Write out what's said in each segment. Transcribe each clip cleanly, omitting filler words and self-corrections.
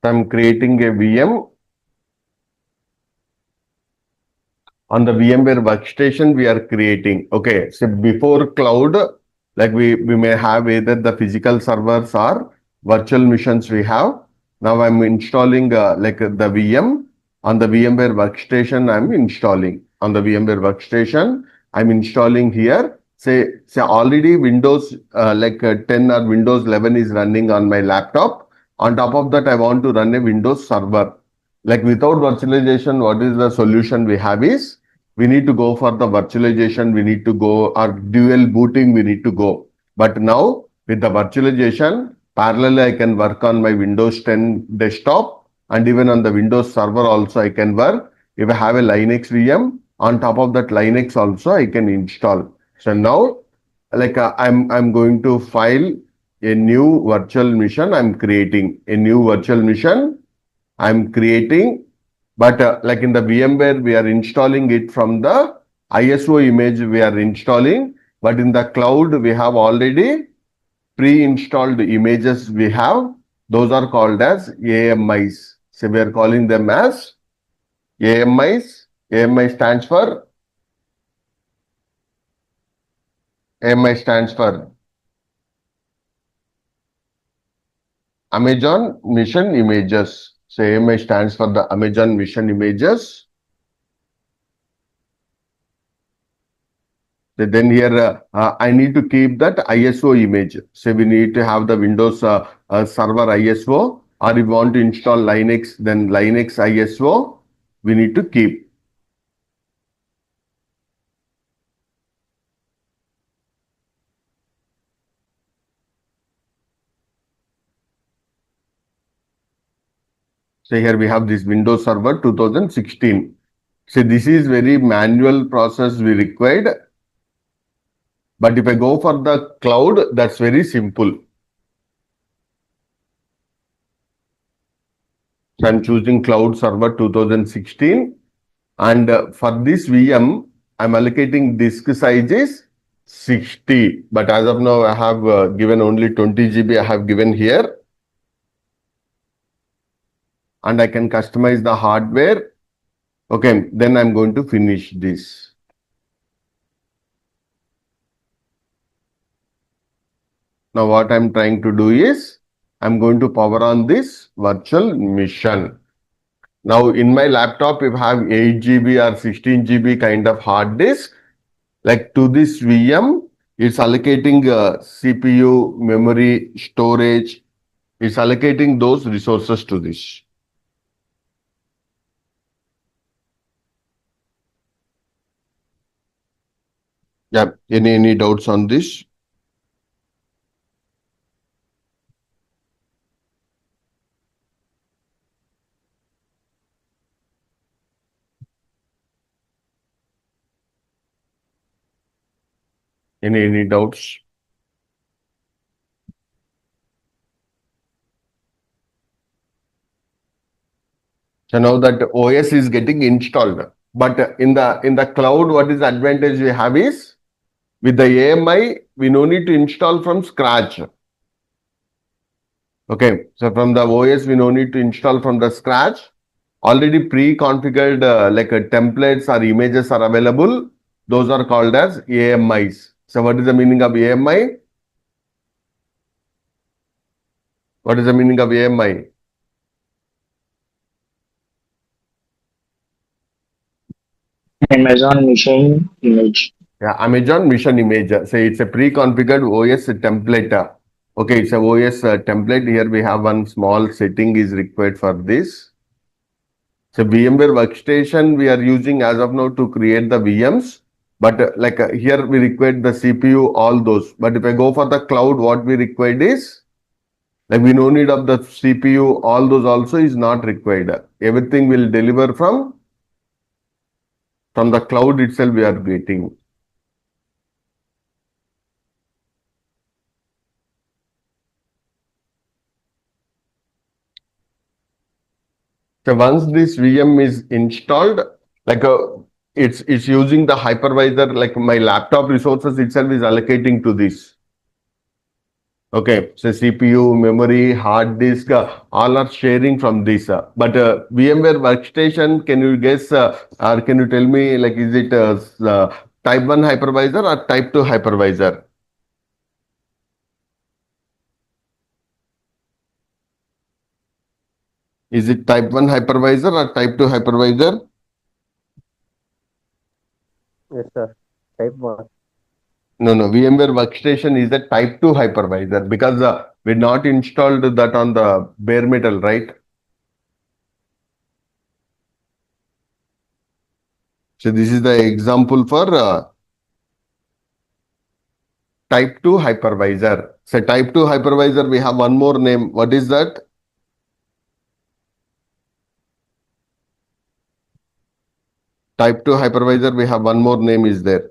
So I'm creating a VM. On the VMware workstation, we are creating. Okay, so before cloud, like we may have either the physical servers or virtual machines we have. Now I'm installing like the VM on the VMware workstation. I'm installing on the VMware workstation. I'm installing here. Say already Windows 10 or Windows 11 is running on my laptop. On top of that, I want to run a Windows server. Like without virtualization, what is the solution we have is we need to go for the virtualization, we need to go or dual booting, we need to go. But now with the virtualization, parallelly I can work on my Windows 10 desktop and even on the Windows server also I can work. If I have a Linux VM, on top of that Linux also I can install. So now I'm going to file a new virtual machine. I'm creating a new virtual machine. I'm creating, but like in the VMware, we are installing it from the ISO image we are installing, but in the cloud, we have already pre-installed images we have. Those are called as AMIs. So we are calling them as AMIs. AMI stands for Amazon Mission Images. So AMI stands for the Amazon Mission Images. Then here I need to keep that ISO image. So we need to have the Windows server ISO, or if you want to install Linux, then Linux ISO we need to keep. So here we have this Windows Server 2016. So this is very manual process we required. But if I go for the cloud, that's very simple. So I'm choosing Cloud Server 2016. And for this VM, I'm allocating disk size is 60. But as of now, I have given only 20 GB I have given here. And I can customize the hardware. Okay, then I'm going to finish this. Now what I'm trying to do is, I'm going to power on this virtual machine. Now in my laptop, if I have 8 GB or 16 GB kind of hard disk, like to this VM, it's allocating CPU, memory, storage, it's allocating those resources to this. Yeah, any doubts on this? Any doubts? So now that OS is getting installed, but in the cloud, what is the advantage we have is with the AMI, we no need to install from scratch. Okay, so from the OS, we no need to install from the scratch. Already pre-configured templates or images are available. Those are called as AMIs. So what is the meaning of AMI? What is the meaning of AMI? Amazon Mission Image. Yeah, Amazon Mission Image. So it's a pre-configured OS template. Okay, it's a OS template. Here we have one small setting is required for this. So VMware Workstation we are using as of now to create the VMs. But here we require the CPU, all those. But if I go for the cloud, what we required is, like we no need of the CPU, all those also is not required. Everything will deliver from the cloud itself we are getting. So once this VM is installed, it's using the hypervisor, like my laptop resources itself is allocating to this. Okay, so CPU, memory, hard disk, all are sharing from this. But VMware Workstation, can you guess or can you tell me like is it type 1 hypervisor or type 2 hypervisor? Is it type 1 hypervisor or type 2 hypervisor? Yes, sir. Type 1. No, no. VMware Workstation is a type 2 hypervisor because we not installed that on the bare metal, right? So this is the example for type 2 hypervisor. So type 2 hypervisor, we have one more name. What is that? Type 2 hypervisor, we have one more name is there.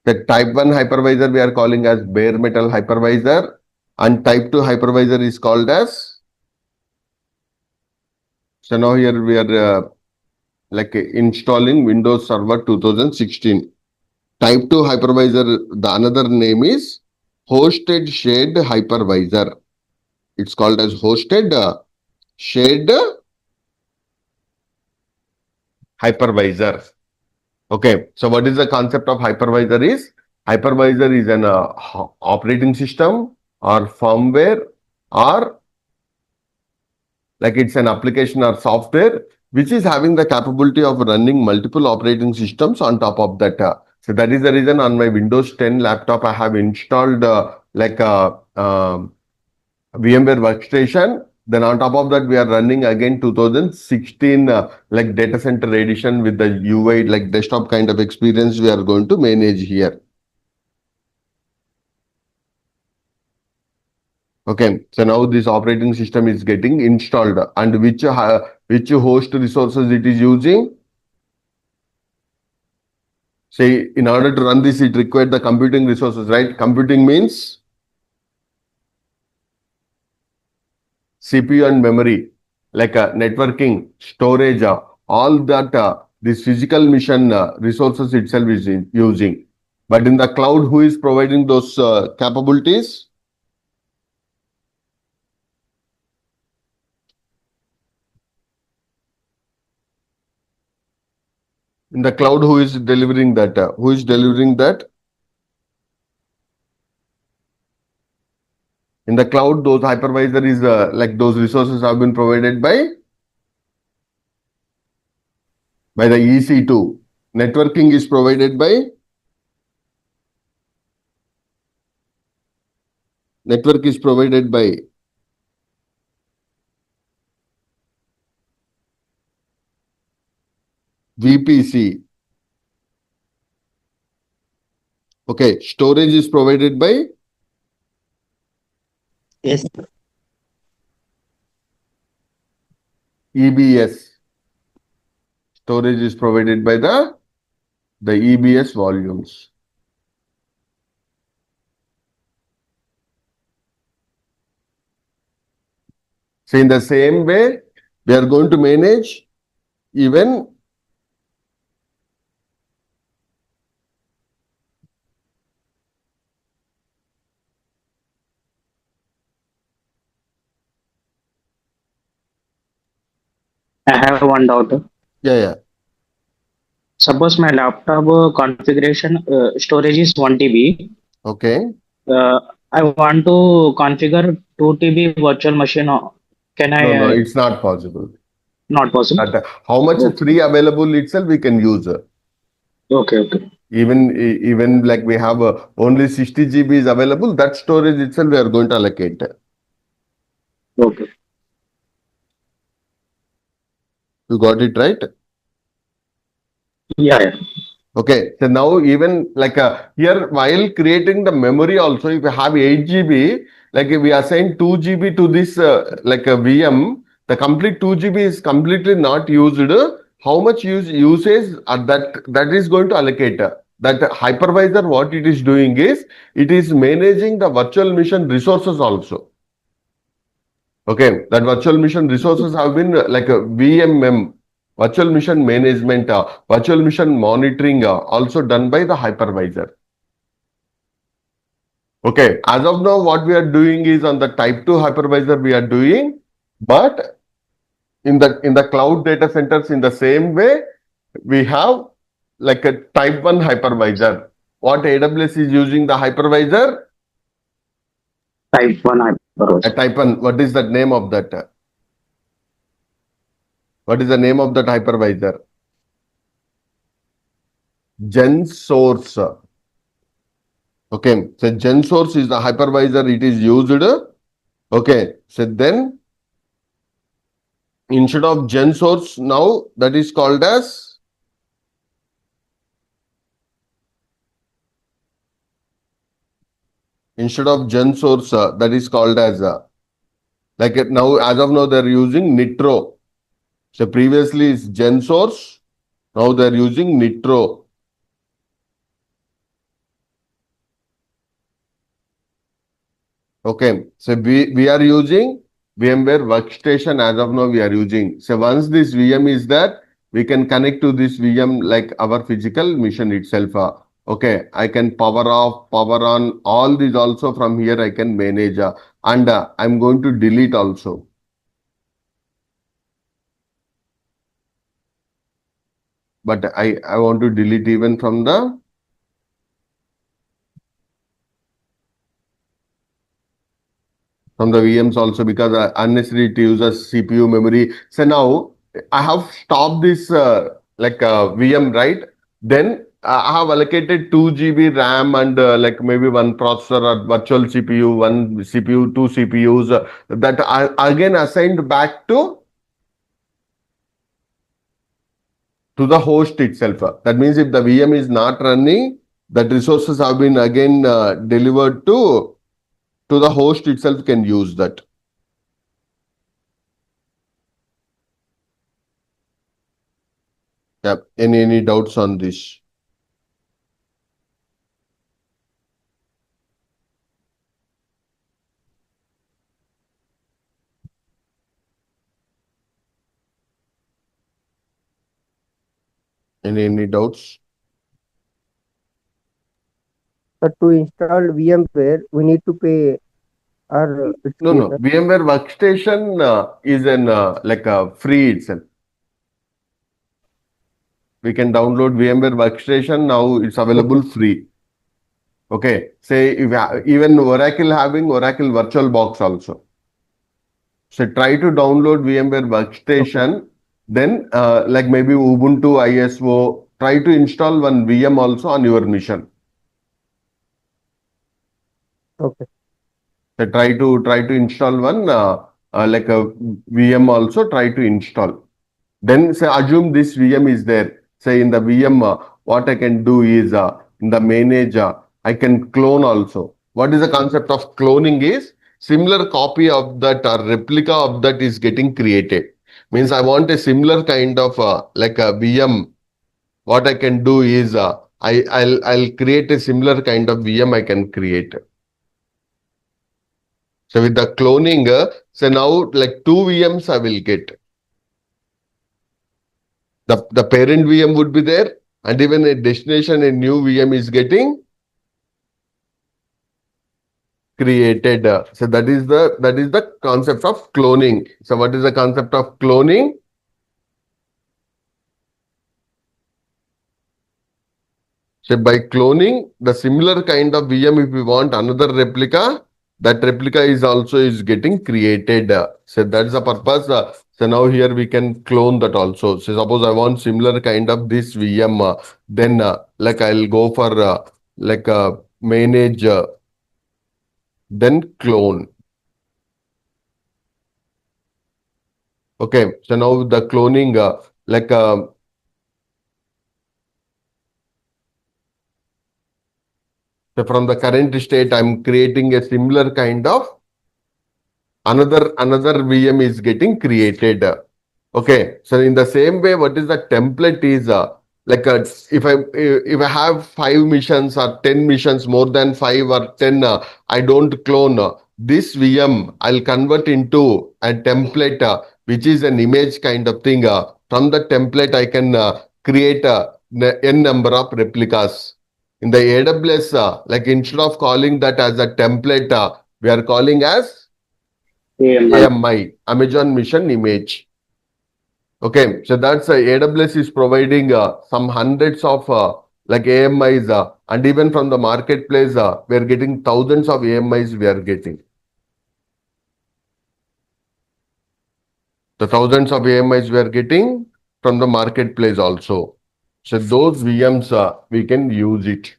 The type 1 hypervisor we are calling as bare metal hypervisor and type 2 hypervisor is called as. So now here we are like installing Windows Server 2016. Type 2 hypervisor, the another name is hosted shared hypervisor. It's called as hosted shared hypervisor. Okay, so what is the concept of hypervisor is? Hypervisor is an operating system or firmware or like it's an application or software which is having the capability of running multiple operating systems on top of that. So that is the reason on my Windows 10 laptop I have installed like a VMware Workstation. Then on top of that we are running again 2016 like data center edition with the UI like desktop kind of experience we are going to manage here. Okay, so now this operating system is getting installed and which host resources it is using. Say in order to run this, it required the computing resources, right? Computing means CPU and memory, like networking, storage, all that this physical mission resources itself is using. But in the cloud, who is providing those capabilities? In the cloud, who is delivering that? Who is delivering that? In the cloud, those hypervisor is like those resources have been provided by the ec2. Networking is provided by VPC. Okay, storage is provided by Yes. EBS. Storage is provided by the EBS volumes. So in the same way, we are going to manage even I have one doubt. yeah. Suppose my laptop configuration storage is 1 TB. Okay. Uh, I want to configure 2 TB virtual machine. Can I? No, it's not possible. Not possible. But how much Okay. free available itself we can use. Okay. Even like we have only 60 GB is available, that storage itself we are going to allocate. Okay. You got it right? Yeah. Okay, so now even like here while creating the memory also, if you have 8 GB, like if we assign 2 GB to this like a VM, the complete 2 GB is completely not used. How much usage that is going to allocate? That hypervisor, what it is doing is, it is managing the virtual machine resources also. Okay, that virtual machine resources have been like a VMM, virtual machine management, virtual machine monitoring, also done by the hypervisor. Okay, as of now, what we are doing is on the type 2 hypervisor we are doing, but in the cloud data centers in the same way, we have like a type 1 hypervisor. What AWS is using the hypervisor? Type 1 A hypervisor. type 1. What is the name of that? What is the name of that hypervisor? GenSource. Okay, so GenSource is the hypervisor it is used. Okay, so then instead of GenSource now that is called as that is called as like now as of now they're using Nitro. So previously it's GenSource. Now they're using Nitro. Okay, so we are using VMware Workstation as of now we are using. So once this VM is there, we can connect to this VM like our physical machine itself. Okay, I can power off, power on, all these also from here I can manage. And I'm going to delete also. But I want to delete even from the VMs also because unnecessary it uses CPU memory. So now I have stopped this VM, right? Then I have allocated 2 GB RAM and like maybe one processor or virtual CPU, one CPU, two CPUs that are again assigned back to the host itself. That means if the VM is not running, that resources have been again delivered to the host itself can use that. Yeah. Any doubts on this? Any doubts? But to install VMware, we need to pay or it's No, free, no. sir. VMware Workstation is an like a free itself. We can download VMware Workstation now. It's available Okay. free. Okay. Say if even Oracle having Oracle VirtualBox also. So try to download VMware Okay. Workstation. Then like maybe Ubuntu ISO. Try to install one VM also on your machine. Okay. So try to install one like a VM also. Try to install. Then say assume this VM is there. Say in the VM, what I can do is in the manage, I can clone also. What is the concept of cloning is similar copy of that or replica of that is getting created. Means I want a similar kind of like a VM. What I can do is I'll create a similar kind of VM I can create. So with the cloning, so now like two VMs I will get. The parent VM would be there, and even a destination, a new VM is getting created. So that is the concept of cloning. So what is the concept of cloning? So by cloning the similar kind of VM, if we want another replica, that replica is getting created. So that's the purpose. So now here we can clone that also. So suppose I want similar kind of this VM, then like I'll go for like manage, then clone. Okay, so now the cloning, like so from the current state, I'm creating a similar kind of another VM is getting created. Okay, so in the same way, what is the template is like if I have 5 missions or 10 missions, more than 5 or 10, I don't clone this VM. I'll convert into a template which is an image kind of thing. From the template, I can create n number of replicas. in the AWS, like instead of calling that as a template, we are calling as AMI. AMI, Amazon Mission Image. Okay, so that's AWS is providing some hundreds of like AMIs, and even from the marketplace, we are getting thousands of AMIs. We are getting the thousands of AMIs we are getting from the marketplace also. So those VMs, we can use it.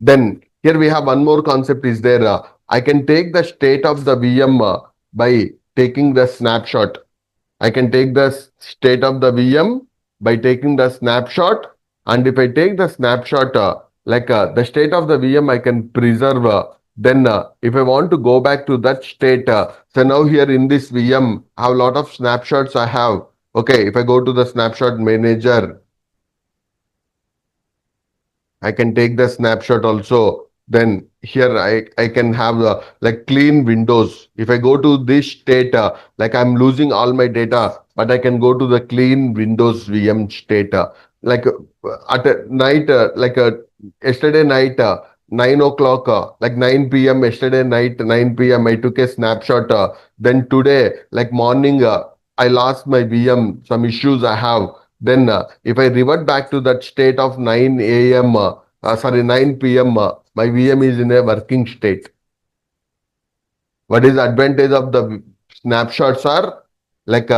Then here we have one more concept is there. I can take the state of the VM by taking the snapshot. I can take the state of the VM by taking the snapshot. And if I take the snapshot, the state of the VM, I can preserve. Then if I want to go back to that state, so now here in this VM, I have a lot of snapshots I have. Okay, if I go to the snapshot manager, I can take the snapshot also. Then here I can have like clean windows. If I go to this state, like I'm losing all my data, but I can go to the clean Windows VM state. Like at night, yesterday night, 9 o'clock, like 9 p.m. yesterday night, 9 p.m. I took a snapshot. Then today, like morning, I lost my VM, some issues I have. Then if I revert back to that state of 9 a.m., 9 p.m., my VM is in a working state. What is the advantage of the snapshots are like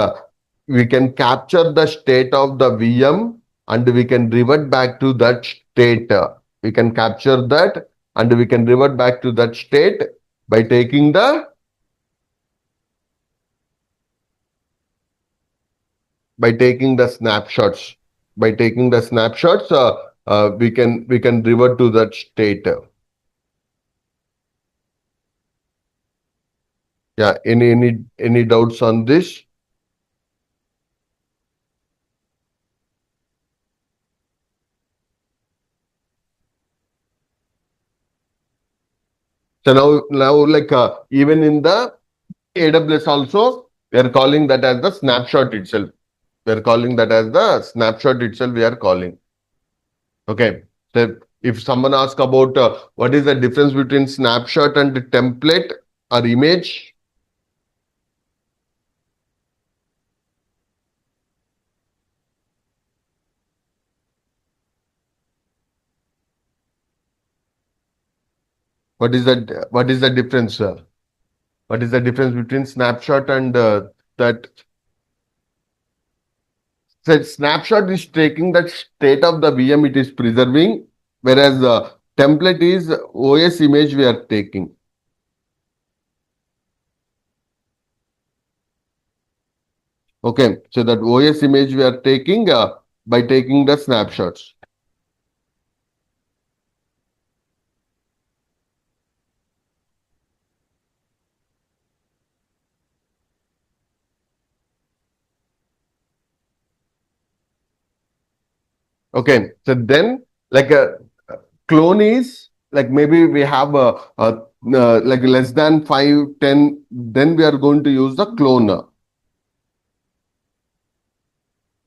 we can capture the state of the VM and we can revert back to that state. We can capture that and we can revert back to that state by taking the snapshots. By taking the snapshots, we can revert to that state. Yeah. Any doubts on this? So now like even in the AWS also, we are calling that as the snapshot itself. We are calling that as the snapshot itself. We are calling. Okay. So if someone asks about what is the difference between snapshot and template or image, what is that? What is the difference? What is the difference between snapshot and that? So snapshot is taking that state of the VM it is preserving, whereas the template is OS image we are taking. Okay, so that OS image we are taking by taking the snapshots. Okay, so then like a clone is like maybe we have like less than 5, 10, then we are going to use the clone.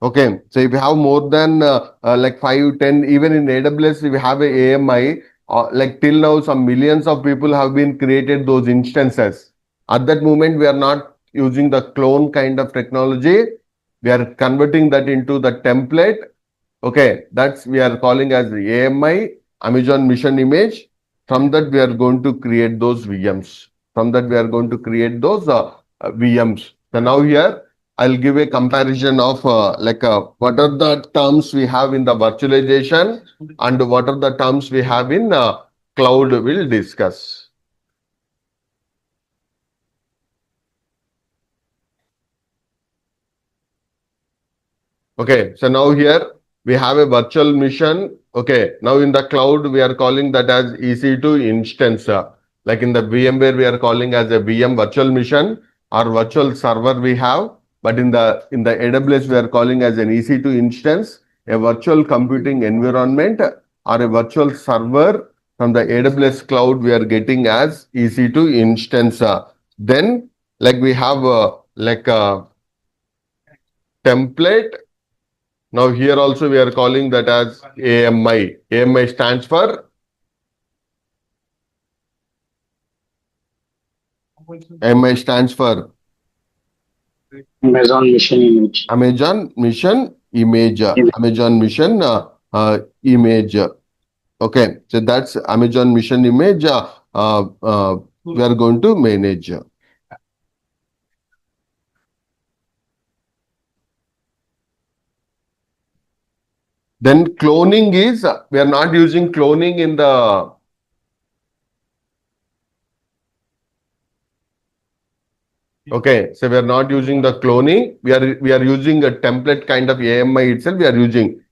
Okay, so if you have more than like 5, 10, even in AWS, if you have a AMI, like till now, some millions of people have been created those instances. At that moment, we are not using the clone kind of technology. We are converting that into the template. Okay, that's we are calling as the AMI, Amazon Mission Image. From that, we are going to create those VMs. From that, we are going to create those VMs. So now here, I'll give a comparison of what are the terms we have in the virtualization and what are the terms we have in cloud. We'll discuss. Okay, so now here we have a virtual mission. Okay, now in the cloud, we are calling that as ec2 instance. Like in the VMware, we are calling as a VM virtual mission or virtual server we have. But in the AWS, we are calling as an ec2 instance, a virtual computing environment or a virtual server from the AWS cloud, we are getting as ec2 instance. Then like we have like a template Now here also we are calling that as AMI. AMI stands for AMI stands for Amazon Mission Image. Amazon Mission Image. Amazon Mission Image. Okay, so that's Amazon Mission Image. We are going to manage. Then cloning is, we are not using cloning in the, okay, so we are not using the cloning. We are using a template kind of AMI itself. We are using.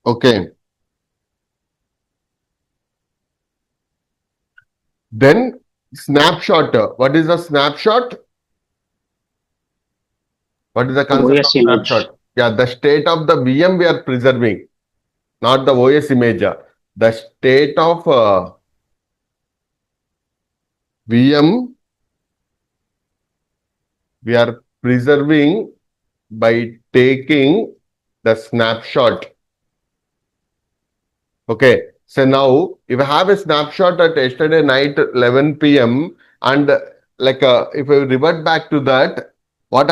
Okay. Then snapshot. What is a snapshot? What is the concept of OS image. snapshot? Yeah, the state of the VM we are preserving, not the OS image. The state of VM we are preserving by taking the snapshot. Okay, so now if I have a snapshot at yesterday night 11 p.m. and if I revert back to that, what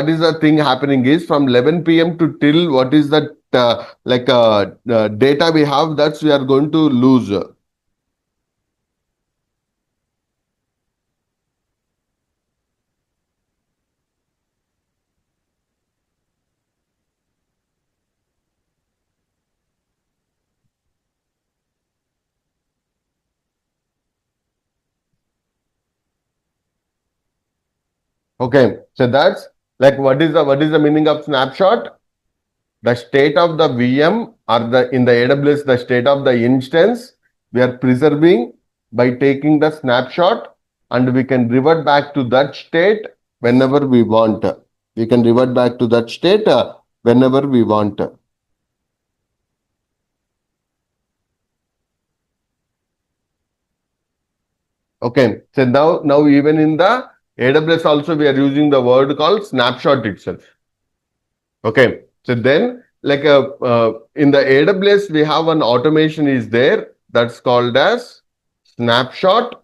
is the thing happening is from 11 p.m. to till what is that data we have, that's we are going to lose. Okay, so that's like what is the meaning of snapshot? The state of the VM or in the AWS, the state of the instance we are preserving by taking the snapshot, and we can revert back to that state whenever we want. We can revert back to that state whenever we want. Okay, so now even in the AWS also we are using the word called snapshot itself. Okay, so then in the AWS we have an automation is there that's called as snapshot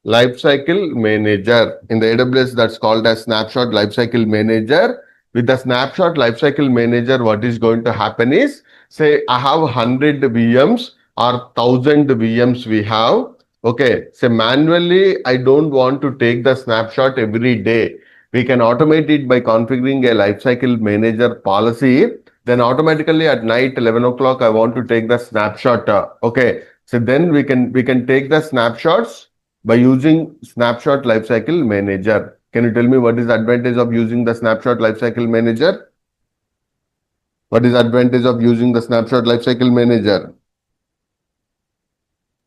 lifecycle manager. In the AWS that's called as snapshot lifecycle manager. With the snapshot lifecycle manager, what is going to happen is, say I have 100 VMs or 1000 VMs we have. Okay, so manually I don't want to take the snapshot every day. We can automate it by configuring a lifecycle manager policy. Then automatically at night 11 o'clock I want to take the snapshot. Okay, so then we can take the snapshots by using snapshot lifecycle manager. Can you tell me what is the advantage of using the snapshot lifecycle manager? What is the advantage of using the snapshot lifecycle manager?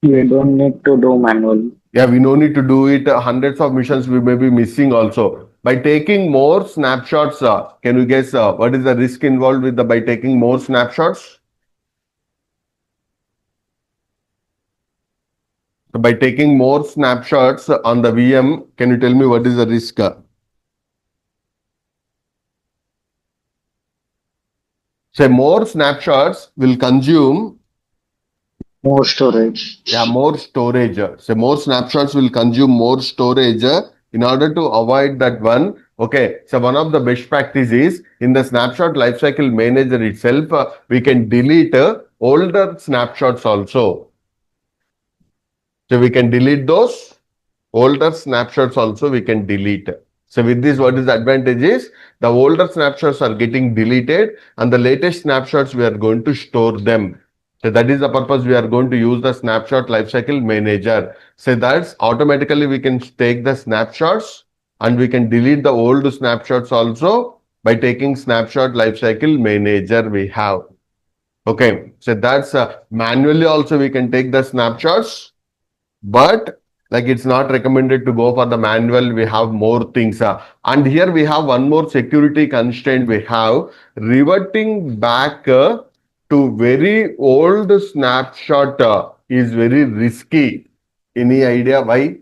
We don't need to do manual. Yeah, we no need to do it. Hundreds of missions we may be missing also. By taking more snapshots, can you guess what is the risk involved with by taking more snapshots? So by taking more snapshots on the VM, can you tell me what is the risk? Say more snapshots will consume More storage. yeah, more storage. So more snapshots will consume more storage in order to avoid that one. Okay, so one of the best practices in the snapshot lifecycle manager itself, we can delete older snapshots also. So we can delete those older snapshots also we can delete. So with this, what is the advantage is the older snapshots are getting deleted and the latest snapshots we are going to store them. So that is the purpose we are going to use the snapshot lifecycle manager. So that's automatically we can take the snapshots and we can delete the old snapshots also by taking snapshot lifecycle manager we have. Okay, so that's manually also we can take the snapshots, but like it's not recommended to go for the manual. We have more things. And here we have one more security constraint we have. Reverting back to very old snapshot is very risky. Any idea why?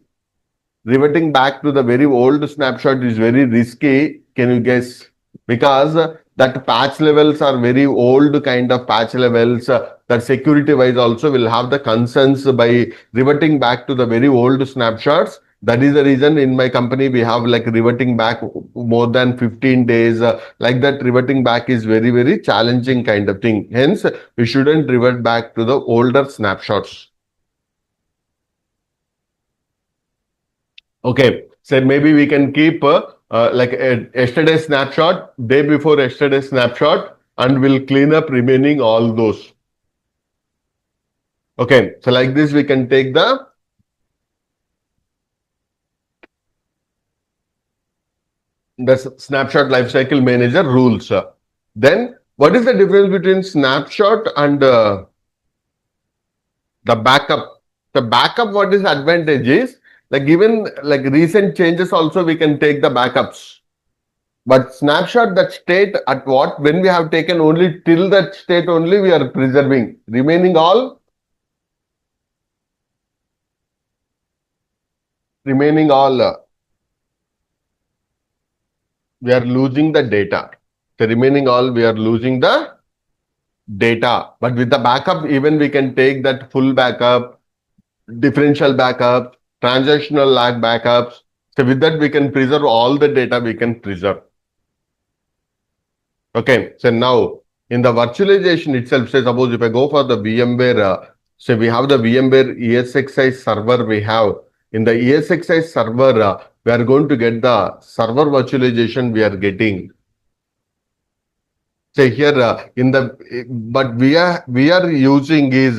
reverting back to the very old snapshot is very risky. Can you guess? Because that patch levels are very old kind of patch levels. That security wise also will have the concerns by reverting back to the very old snapshots. That is the reason in my company we have like reverting back more than 15 days. Like that reverting back is very, very challenging kind of thing. Hence, we shouldn't revert back to the older snapshots. Okay, so maybe we can keep like a yesterday snapshot, day before yesterday snapshot, and we'll clean up remaining all those. Okay, so like this we can take the snapshot lifecycle manager rules. Then what is the difference between snapshot and the backup? The backup, what is advantage is like given like recent changes also we can take the backups. But snapshot that state at what when we have taken only till that state only we are preserving. Remaining all we are losing the data. The remaining all we are losing the data. But with the backup, even we can take that full backup, differential backup, transactional lag backups. So with that we can preserve all the data we can preserve. Okay, so now in the virtualization itself, say suppose if I go for the VMware, so we have the VMware ESXi server we have. In the ESXi server, we are going to get the server virtualization we are getting. Say here in the but we are using is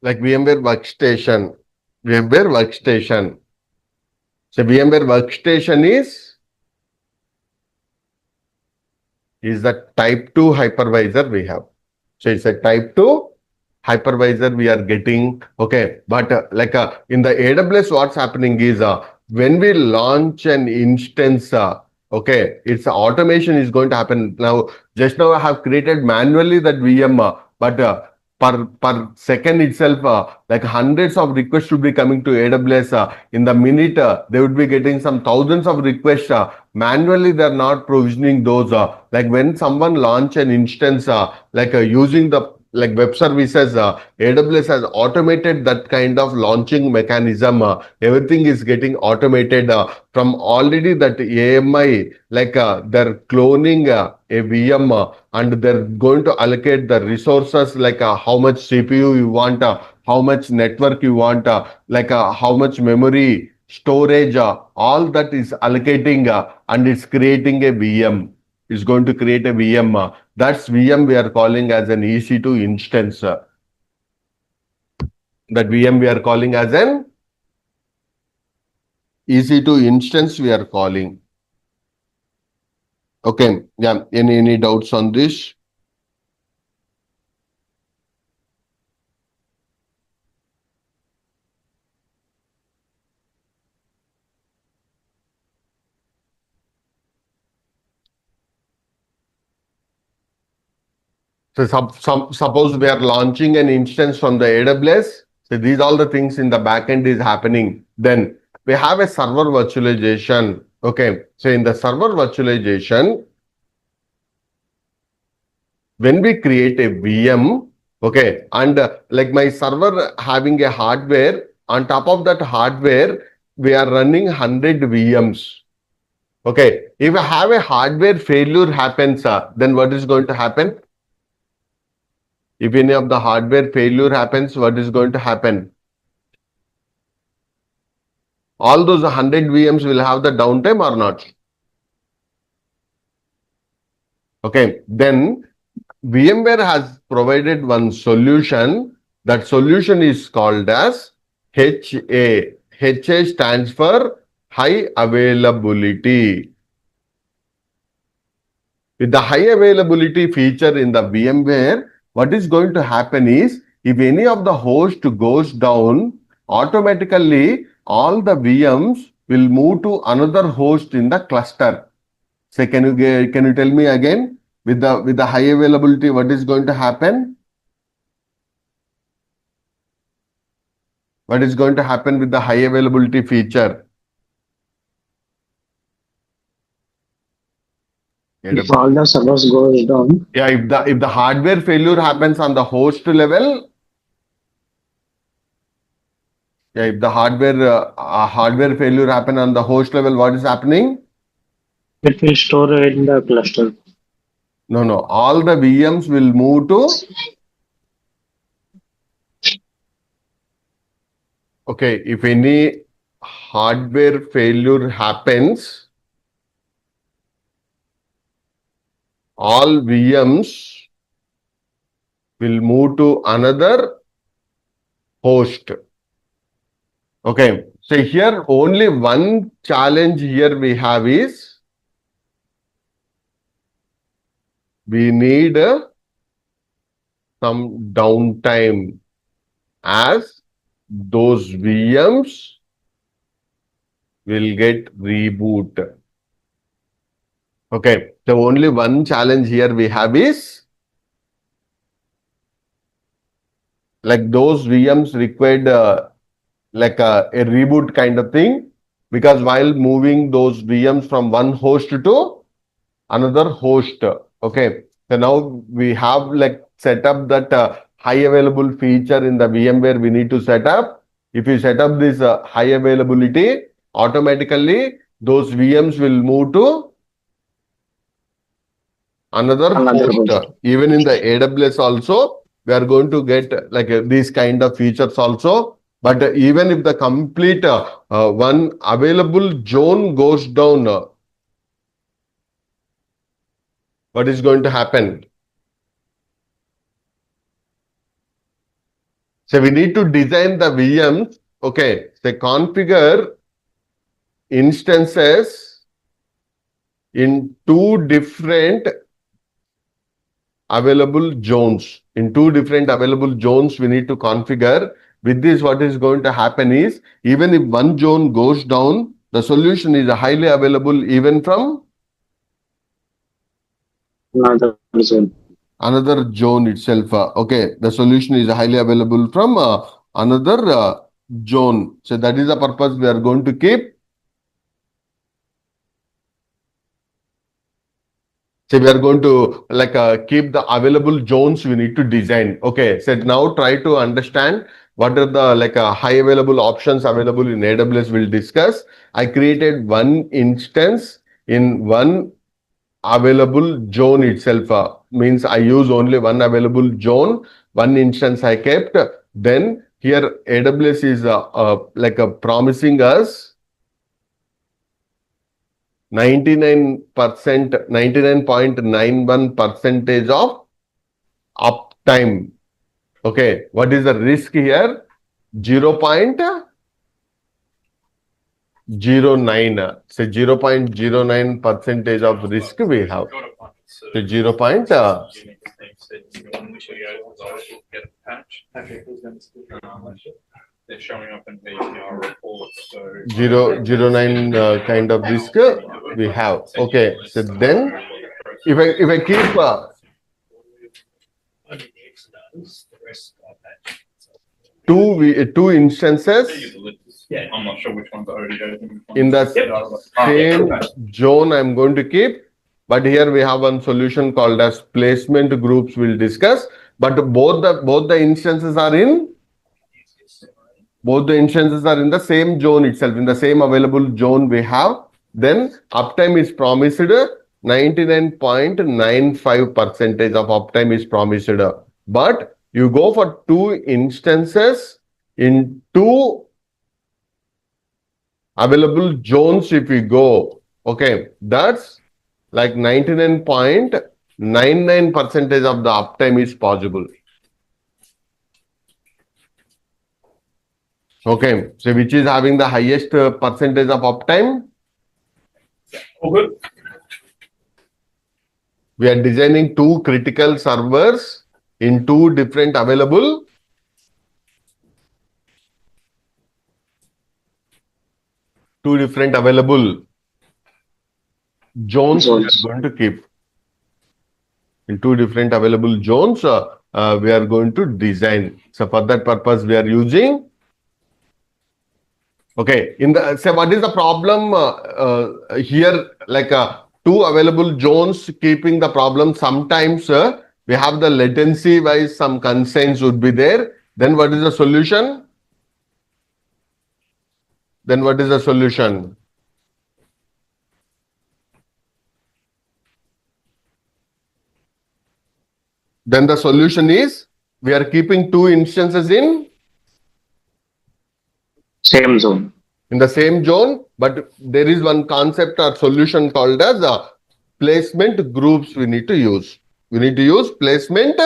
like VMware workstation. VMware workstation. So VMware workstation is the type 2 hypervisor we have. So it's a type 2 hypervisor we are getting. Okay, but in the AWS, what's happening is when we launch an instance, okay, its automation is going to happen. Now, just now I have created manually that VM, but per second itself, like hundreds of requests should be coming to AWS. In the minute, they would be getting some thousands of requests. Manually, they are not provisioning those. Like when someone launch an instance, using the like web services, AWS has automated that kind of launching mechanism. Everything is getting automated from already that AMI, they're cloning a VM and they're going to allocate the resources like how much CPU you want, how much network you want, how much memory, storage, all that is allocating and it's creating a VM. It's going to create a VM. That's VM we are calling as an ec2 instance. That VM we are calling as an ec2 instance we are calling. Okay, yeah, any doubts on this? So suppose we are launching an instance from the AWS. So these all the things in the backend is happening. Then we have a server virtualization. Okay, so in the server virtualization, when we create a VM, okay, and like my server having a hardware, on top of that hardware, we are running 100 VMs. Okay, if I have a hardware failure happens, then what is going to happen? If any of the hardware failure happens, what is going to happen? All those 100 VMs will have the downtime or not? Okay, then VMware has provided one solution. That solution is called as HA. HA stands for high availability. With the high availability feature in the VMware, what is going to happen is if any of the host goes down, automatically all the VMs will move to another host in the cluster. So can you tell me again? with the high availability, what is going to happen? What is going to happen with the high availability feature? If all the servers goes down, Yeah, if the hardware failure happens on the host level, yeah, if the hardware failure happen on the host level, what is happening? it will store in the cluster. No. All the VMs will move to. Okay, if any hardware failure happens, all VMs will move to another host. Okay, so here only one challenge here we have is we need some downtime as those VMs will get reboot. Okay, the only one challenge here we have is like those VMs required like a reboot kind of thing, because while moving those VMs from one host to another host, okay, so now we have like set up that high available feature in the VMware we need to set up. If you set up this high availability, automatically those VMs will move to another Another host. host. Even in the AWS also, we are going to get like these kind of features also. But even if the complete one available zone goes down, what is going to happen? So we need to design the VMs. Okay, so configure instances in two different available zones. In two different available zones, we need to configure. With this, what is going to happen is, even if one zone goes down, the solution is highly available even from Another zone. another zone itself. Okay, the solution is highly available from another zone. So that is the purpose we are going to keep. So we are going to like keep the available zones we need to design. Okay, so now try to understand what are the like high available options available in AWS. We'll discuss. I created one instance in one available zone itself. Means I use only one available zone, one instance I kept. Then here AWS is like promising us 99.91 percentage of uptime. Okay, what is the risk here? 0.09. So 0.09 percentage of risk we have. So 0. They're showing up in APR reports. So 0.09 kind of risk we have. Okay, so then if I keep two instances I'm not sure which one's ODO. in the same zone I'm going to keep, but here we have one solution called as placement groups we'll discuss. But both the instances are in the same zone itself, in the same available zone we have. Then uptime is promised 99.95 percentage of uptime is promised. But you go for two instances in two available zones if we go. Okay, that's like 99.99 percentage of the uptime is possible. Okay, so which is having the highest percentage of uptime? All good. We are designing two critical servers in two different available zones we are going to keep. In two different available zones, we are going to design. So for that purpose, we are using. Okay, so what is the problem here? Like two available zones keeping the problem. Sometimes we have the latency wise some constraints would be there. Then what is the solution? Then what is the solution? Then the solution is we are keeping two instances in Same zone. in the same zone, but there is one concept or solution called as placement groups we need to use. We need to use placement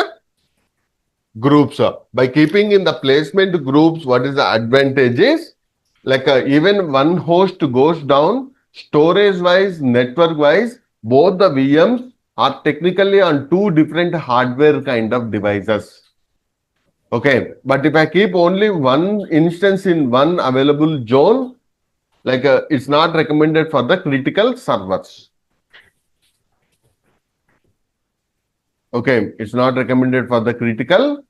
groups. By keeping in the placement groups, what is the advantage is like even one host goes down, storage wise, network wise, both the VMs are technically on two different hardware kind of devices. Okay, but if I keep only one instance in one available zone, like it's not recommended for the critical servers. Okay, it's not recommended for the critical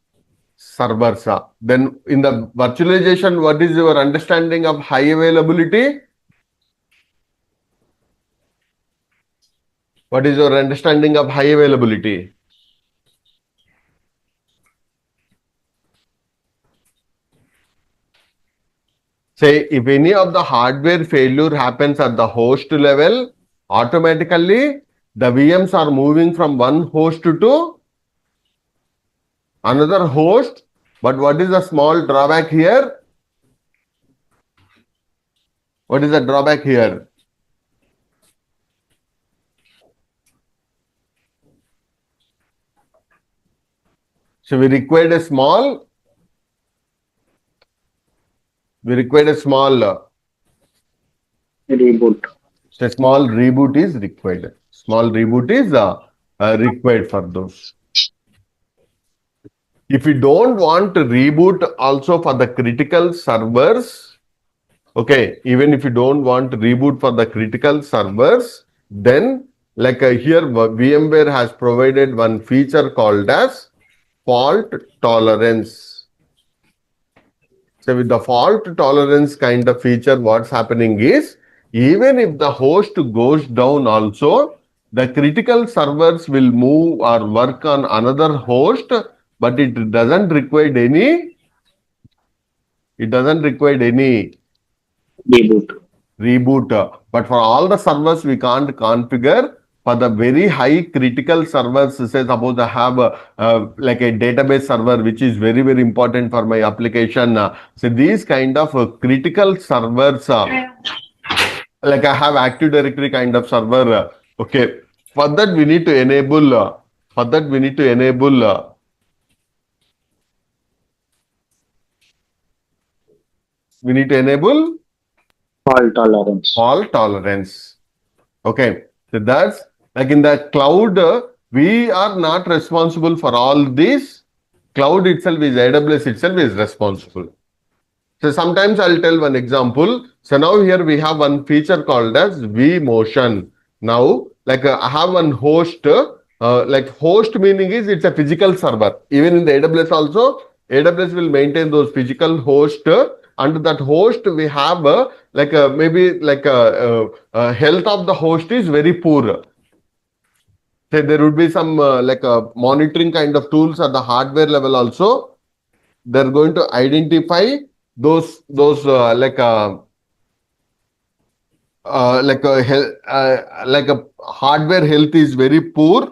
servers. Then in the virtualization, what is your understanding of high availability? What is your understanding of high availability? Say if any of the hardware failure happens at the host level, automatically the VMs are moving from one host to another host. But what is the small drawback here? What is the drawback here? So we required a small Reboot. so a small reboot is required. Small reboot is required for those. If you don't want to reboot also for the critical servers, okay, even if you don't want to reboot for the critical servers, then like here VMware has provided one feature called as fault tolerance. So with the fault tolerance kind of feature, what's happening is even if the host goes down also, the critical servers will move or work on another host, but it doesn't require any Reboot. But for all the servers, we can't configure. For the very high critical servers, say suppose I have like a database server, which is very, very important for my application. So these kind of critical servers, like I have Active Directory kind of server. Okay, for that we need to enable. We need to enable Fault tolerance. Okay, so that's like in the cloud, we are not responsible for all this. Cloud itself is AWS itself is responsible. So sometimes I'll tell one example. So now here we have one feature called as vMotion. Now, like I have one host, like host meaning is it's a physical server. Even in the AWS also, AWS will maintain those physical host. Under that host, we have like maybe like health of the host is very poor. Say there would be some like monitoring kind of tools at the hardware level also. They're going to identify those like a hardware health is very poor.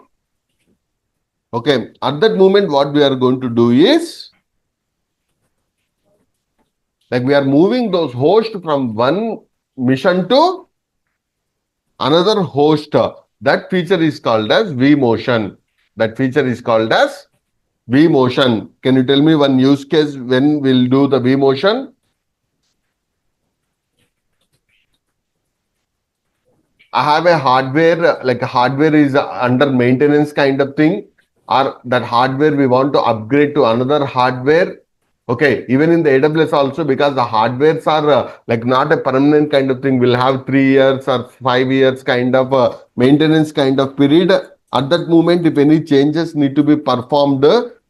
Okay, at that moment, what we are going to do is like we are moving those hosts from one mission to another host. That feature is called as vMotion. vMotion. Can you tell me one use case when we'll do the vMotion? I have a hardware, like a hardware is under maintenance kind of thing, or that hardware we want to upgrade to another hardware. Okay, even in the AWS also, because the hardwares are like not a permanent kind of thing, we'll have 3 years or 5 years kind of maintenance kind of period. At that moment, if any changes need to be performed,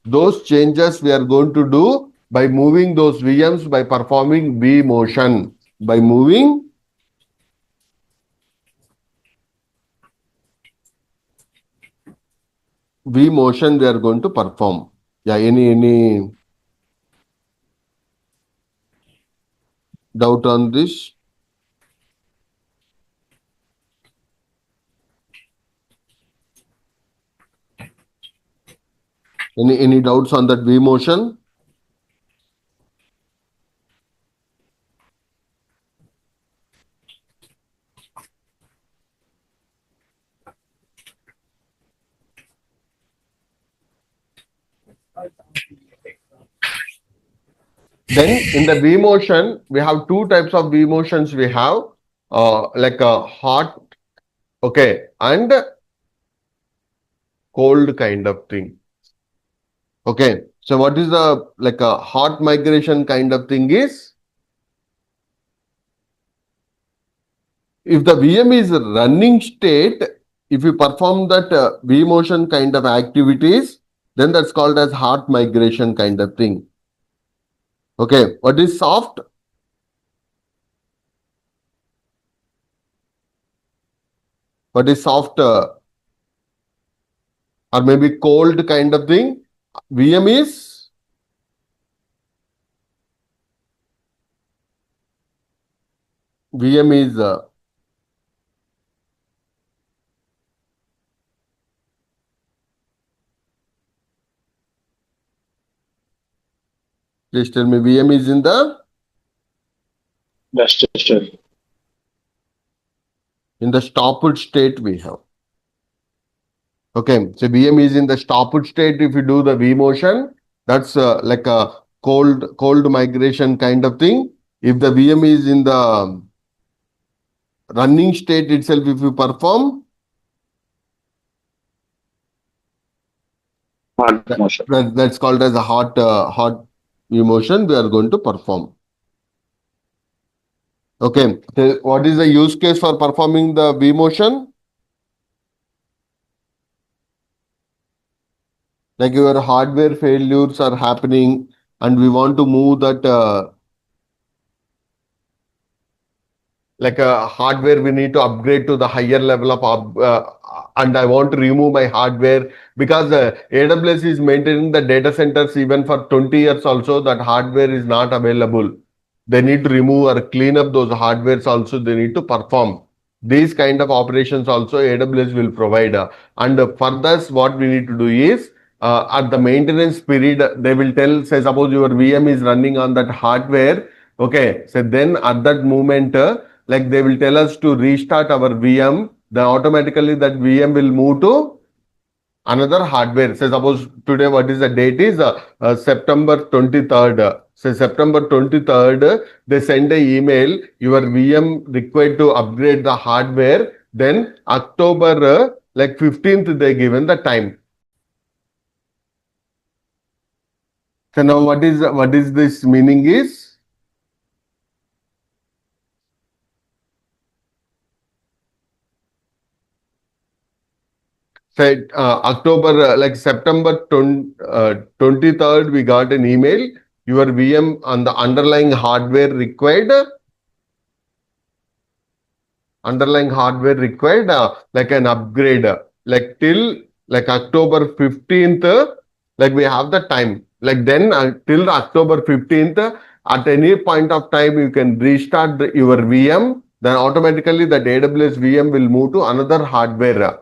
those changes we are going to do by moving those VMs by performing vMotion. By moving vMotion, we are going to perform. Yeah, any doubt on this? Any doubts on that vMotion? Then in the vMotion, we have two types of vMotions. We have like a hot, okay, and cold kind of thing. Okay, so what is the like a hot migration kind of thing is, if the VM is running state, if you perform that vMotion kind of activities, then that's called as hot migration kind of thing. Okay, what is soft? What is soft or maybe cold kind of thing? VM is please tell me, VM is in the stopped state we have. Okay, so VM is in the stopped state. If you do the vMotion, that's like a cold migration kind of thing. If the VM is in the running state itself, if you perform, that's called as a hot vMotion we are going to perform. Okay, so what is the use case for performing the vMotion? Like your hardware failures are happening and we want to move that like a hardware, we need to upgrade to the higher level of and I want to remove my hardware because AWS is maintaining the data centers even for 20 years also, that hardware is not available. They need to remove or clean up those hardwares also, they need to perform. These kind of operations also AWS will provide. And for this, what we need to do is, at the maintenance period, they will tell, say, suppose your VM is running on that hardware. Okay, so then at that moment, like they will tell us to restart our VM, then automatically that VM will move to another hardware. Say suppose today what is the date is September 23rd. Say September 23rd, they send an email, your VM required to upgrade the hardware. Then October like 15th, they given the time. So now what is this meaning is? Said October, like September 23rd, we got an email. Your VM on the underlying hardware required like an upgrade, like till like October 15th, like we have the time. Like then till October 15th, at any point of time, you can restart your VM. Then automatically that AWS VM will move to another hardware.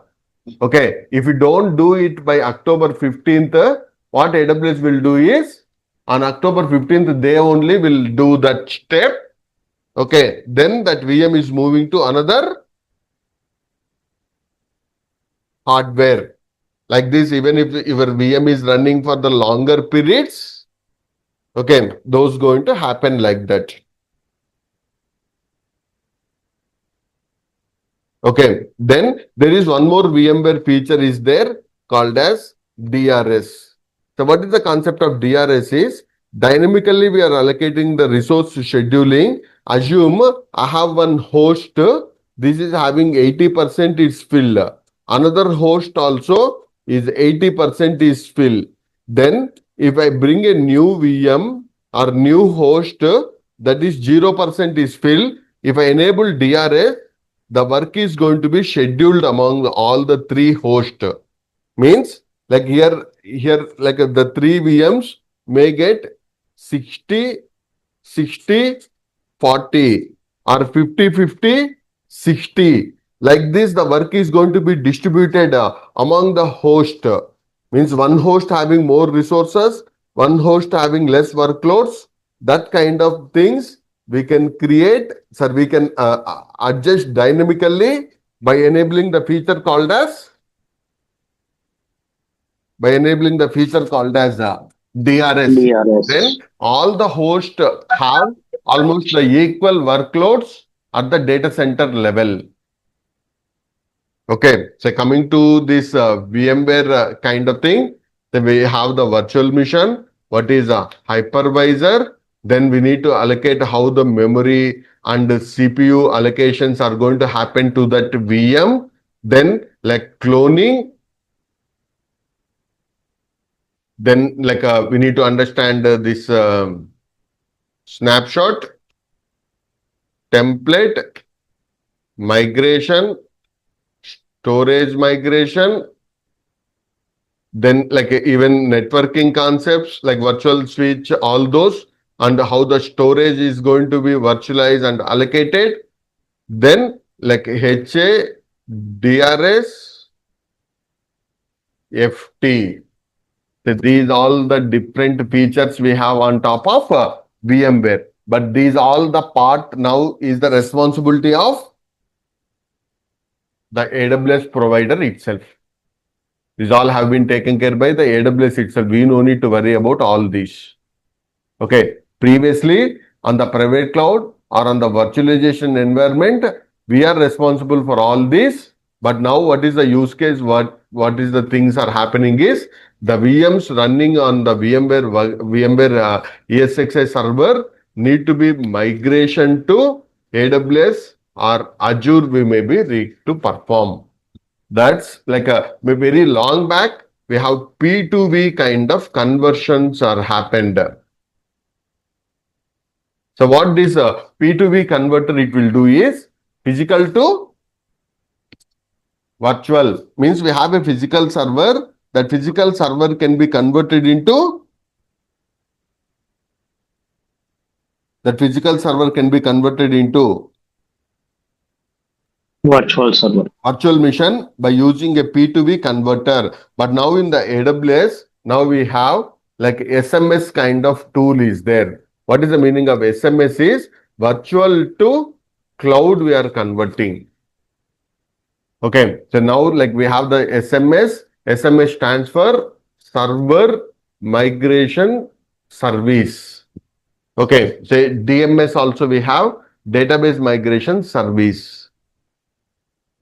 Okay, if you don't do it by October 15th, what AWS will do is, on October 15th, they only will do that step. Okay, then that VM is moving to another hardware. Like this, even if your VM is running for the longer periods, okay, those going to happen like that. Okay, then there is one more VMware feature is there called as DRS. So what is the concept of DRS is, dynamically we are allocating the resource scheduling. Assume I have one host, this is having 80% is filled. another host also is 80% is fill. Then if I bring a new VM or new host, that is 0% is fill. If I enable DRS, the work is going to be scheduled among all the three hosts. Means like here like the three VMs may get 60, 60, 40 or 50, 50, 60. Like this, the work is going to be distributed among the host. Means one host having more resources, one host having less workloads. That kind of things we can create, sir. We can adjust dynamically by enabling the feature called as DRS. Then DRS. all the hosts have almost the equal workloads at the data center level. Okay, so coming to this VMware kind of thing, then we have the virtual machine. What is a hypervisor? Then we need to allocate how the memory and the CPU allocations are going to happen to that VM. Then like cloning. Then like we need to understand this snapshot, template, migration, storage migration, then like even networking concepts like virtual switch, all those, and how the storage is going to be virtualized and allocated. Then like HA, DRS, FT. So these all the different features we have on top of VMware. But these all the part now is the responsibility of the AWS provider itself. These all have been taken care by the AWS itself. We no need to worry about all these. Okay. Previously, on the private cloud or on the virtualization environment, we are responsible for all these. But now what is the use case? What is the things are happening is the VMs running on the VMware ESXi server need to be migration to AWS or Azure we may be to perform. That's like a very long back. We have P2V kind of conversions are happened. So what this P2V converter it will do is physical to virtual. Means we have a physical server. That physical server can be converted into Virtual server. virtual machine by using a P2V converter. But now in the AWS, now we have like SMS kind of tool is there. What is the meaning of SMS is virtual to cloud we are converting. Okay, so now like we have the SMS. SMS stands for server migration service. Okay, so DMS also we have database migration service.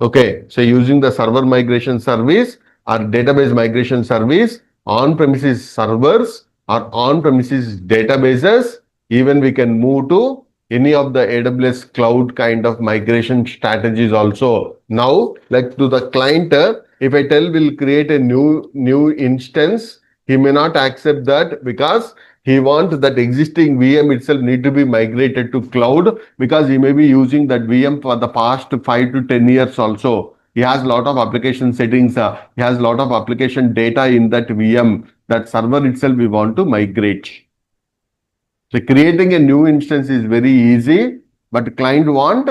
Okay, so using the server migration service or database migration service, on-premises servers or on-premises databases, even we can move to any of the AWS cloud kind of migration strategies also. Now, like to the client, if I tell we'll create a new instance, he may not accept that because he wants that existing VM itself need to be migrated to cloud because he may be using that VM for the past 5 to 10 years also. He has a lot of application settings. He has a lot of application data in that VM. That server itself we want to migrate. So creating a new instance is very easy, but client want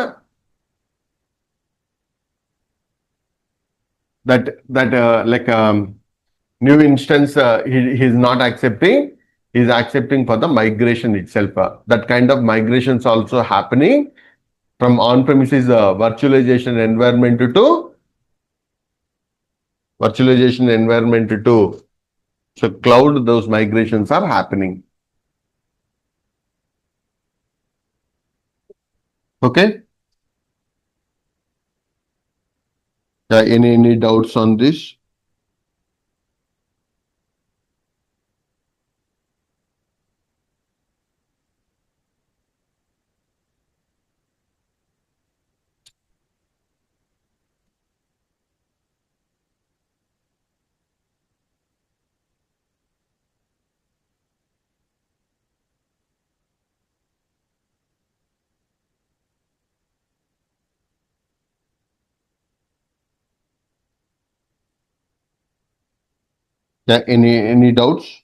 new instance he is not accepting. He is accepting for the migration itself. That kind of migrations also happening from on-premises virtualization environment to so cloud. Those migrations are happening. Okay. Any doubts on this? Yeah, any doubts?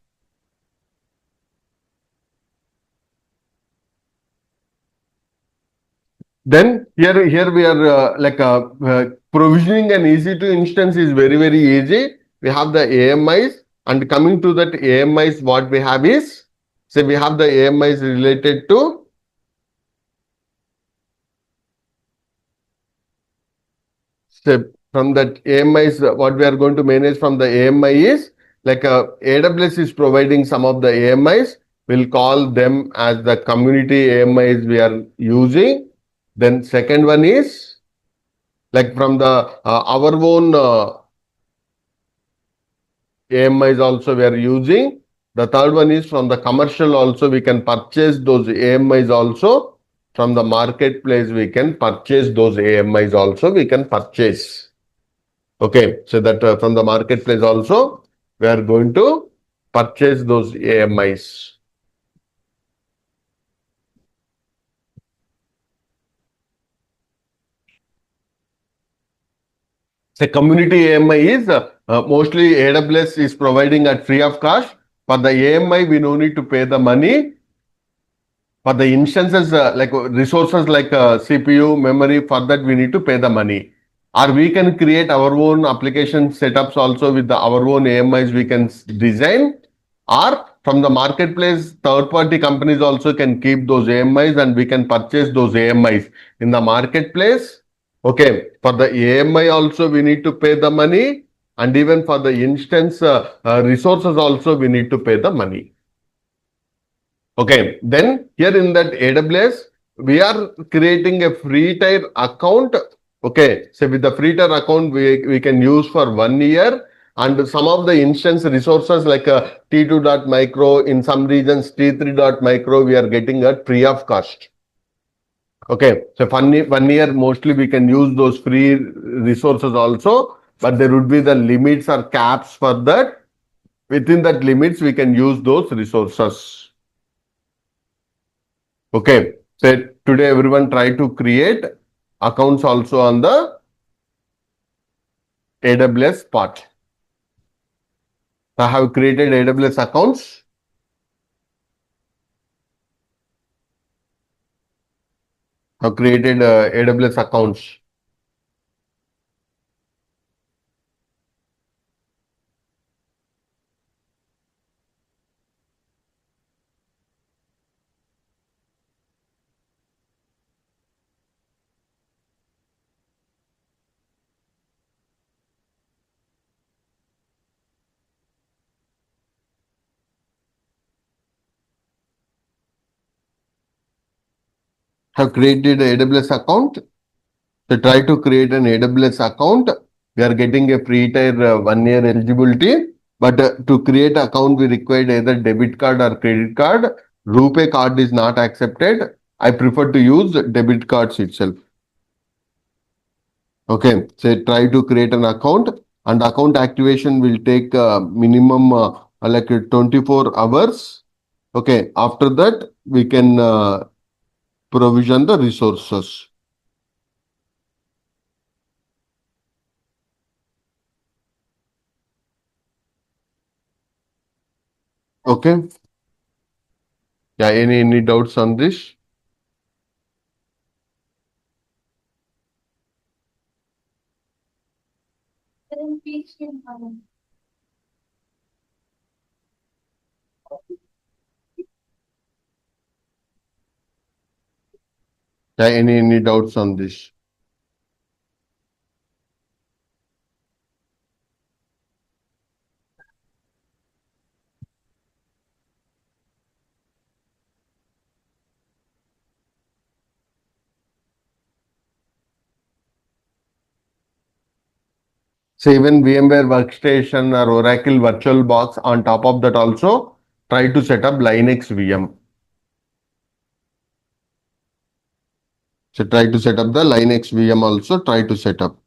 Then here we are provisioning an EC2 instance is very easy. We have the AMIs, and coming to that AMIs, what we have is, say we have the AMIs related to, say from that AMIs, what we are going to manage from the AMI is AWS is providing some of the AMIs. We'll call them as the community AMIs we are using. Then second one is like from the our own AMIs also we are using. The third one is from the commercial also we can purchase those AMIs also. From the marketplace we can purchase those AMIs also we can purchase. Okay, so that from the marketplace also we are going to purchase those AMIs. The community AMI is mostly AWS is providing at free of cost. For the AMI, we no need to pay the money. For the instances like resources like CPU, memory, for that we need to pay the money. Or we can create our own application setups also with our own AMIs we can design. Or from the marketplace, third-party companies also can keep those AMIs and we can purchase those AMIs in the marketplace. Okay, for the AMI also we need to pay the money, and even for the instance resources also we need to pay the money. Okay, then here in that AWS, we are creating a free tier account. Okay, so with the free tier account, we can use for 1 year, and some of the instance resources like T2.micro, in some regions T3.micro, we are getting at free of cost. Okay, so 1 year mostly we can use those free resources also, but there would be the limits or caps for that. Within that limits, we can use those resources. Okay, so today everyone try to create accounts also on the AWS part. I have created AWS accounts. Have created AWS accounts. Have created AWS account. So try to create an AWS account. We are getting a free tier 1 year eligibility. But to create account, we require either debit card or credit card. RuPay card is not accepted. I prefer to use debit cards itself. Okay, so try to create an account, and account activation will take minimum like 24 hours. Okay, after that we can provision the resources. Okay. Yeah, any doubts on this? Yeah, any doubts on this? So even VMware Workstation or Oracle VirtualBox, on top of that also try to set up Linux VM. So try to set up the Linux VM also, try to set up.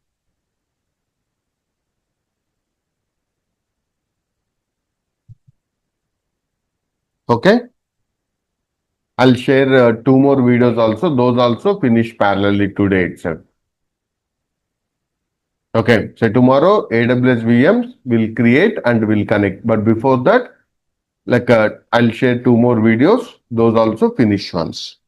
Okay. I'll share 2 more videos also. Those also finish parallelly today itself. Okay, so tomorrow AWS VMs will create and will connect. But before that, like I'll share 2 more videos. Those also finished ones.